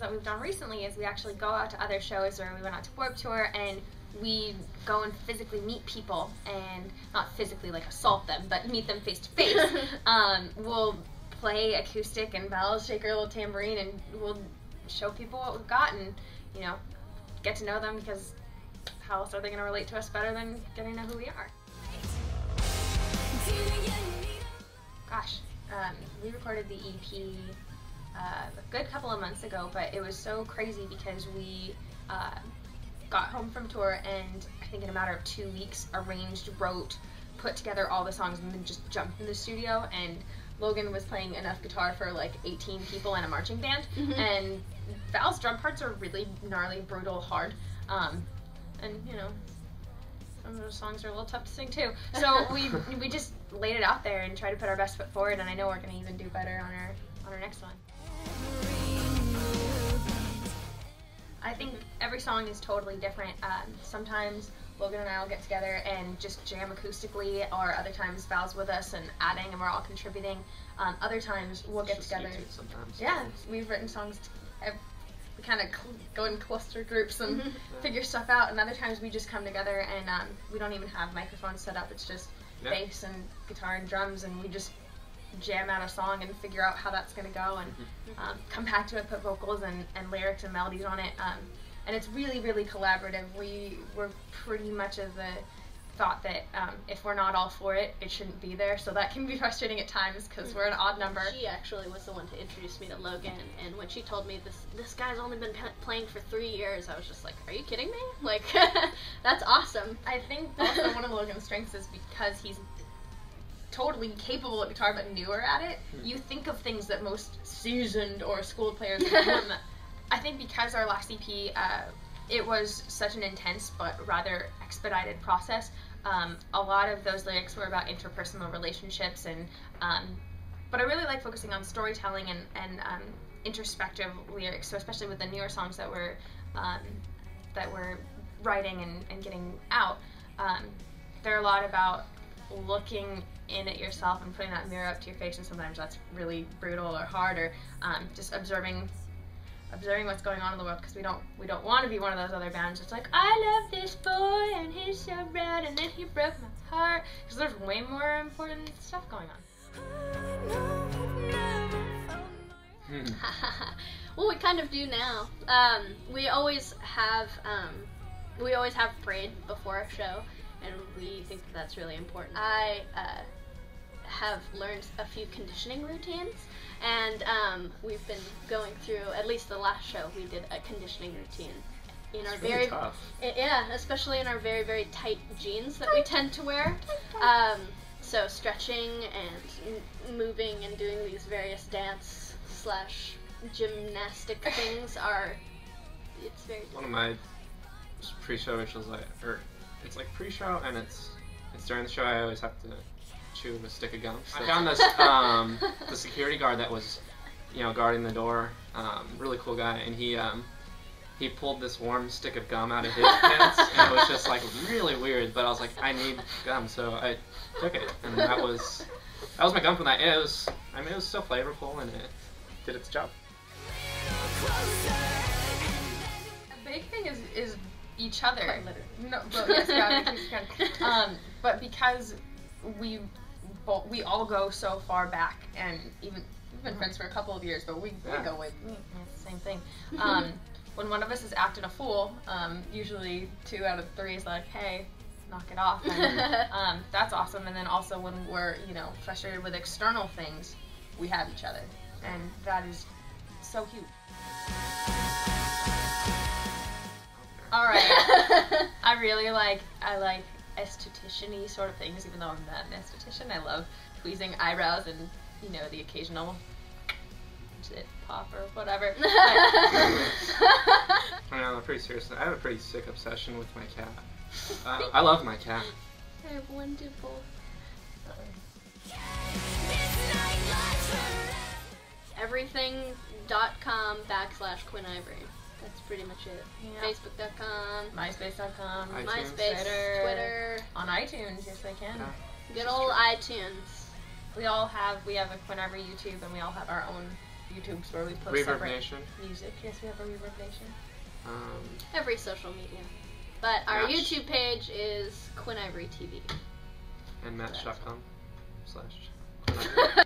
that we've done recently is we actually go out to other shows, or we went out to Warped Tour, and we go and physically meet people, and not physically like assault them, but meet them face to face. We'll play acoustic, and Val will shake her little tambourine, and we'll show people what we've got, and you know, get to know them, because how else are they going to relate to us better than getting to know who we are? Gosh, we recorded the EP a good couple of months ago, but it was so crazy because we got home from tour, and I think in a matter of 2 weeks arranged, wrote, put together all the songs, and then just jumped in the studio, and Logan was playing enough guitar for like 18 people and a marching band, and Val's drum parts are really gnarly, brutal, hard, and you know, some of those songs are a little tough to sing too. So we just laid it out there and tried to put our best foot forward, and I know we're going to even do better on our next one. I think every song is totally different. Sometimes Logan and I will get together and just jam acoustically, or other times Val's with us and adding, and we're all contributing. Other times we'll get together. Sometimes. Yeah, we've written songs. We kind of go in cluster groups and figure stuff out, and other times we just come together and we don't even have microphones set up. It's just bass and guitar and drums, and we just jam out a song and figure out how that's going to go, and come back to it, put vocals and lyrics and melodies on it, and it's really, really collaborative. We're pretty much of the thought that if we're not all for it, it shouldn't be there, so that can be frustrating at times because we're an odd number. She actually was the one to introduce me to Logan, and when she told me this guy's only been playing for 3 years, I was just like, are you kidding me? Like, that's awesome. I think also one of Logan's strengths is because he's totally capable at guitar but newer at it. You think of things that most seasoned or schooled players would do. I think because our last EP, it was such an intense but rather expedited process. A lot of those lyrics were about interpersonal relationships, and but I really like focusing on storytelling and introspective lyrics. So especially with the newer songs that we're writing and getting out, they're a lot about looking in at yourself and putting that mirror up to your face, and sometimes that's really brutal or hard, or just observing what's going on in the world, because we don't want to be one of those other bands. It's like, I love this boy and he's so rad and then he broke my heart, because there's way more important stuff going on. Well, we kind of do now. We always have parade before a show, and we think that's really important. I have learned a few conditioning routines, and we've been going through, at least the last show, we did a conditioning routine. In our really tough. Yeah, especially in our very, very tight jeans that we tend to wear. So stretching and moving and doing these various dance / gymnastic things it's very difficult. One of my pre-show rituals, it's like pre-show and it's during the show. I always have to chew a stick of gum. I found this the security guard that was, guarding the door, really cool guy, and he pulled this warm stick of gum out of his pants, and it was just like really weird. But I was like, I need gum, so I took it, and that was my gum for that. It was so flavorful, and it did its job. The big thing is each other. Quite literally. No, but yes, yeah, but because we all go so far back, and we've been friends for a couple of years, but we go way. It's the same thing. When one of us is acting a fool, usually 2 out of 3 is like, hey, knock it off. And, that's awesome. And then also when we're frustrated with external things, we have each other, and that is so huge. All right. I like esthetician-y sort of things, even though I'm not an esthetician. I love tweezing eyebrows and, the occasional pop or whatever. I know, I'm pretty serious. I have a pretty sick obsession with my cat. I love my cat. They're wonderful. Everything.com / Quinn Ivory. That's pretty much it. Yeah. Facebook.com. MySpace.com. MySpace. Twitter. On iTunes, yes they can. Yeah. Good old iTunes. We have a Quinn Ivory YouTube, and we all have our own YouTube's where we post Reverb separate Nation. music. Yes, we have a Reverb Nation. Every social media. But our Match. YouTube page is Quinn Ivory TV. And Match.com/Quinn Ivory.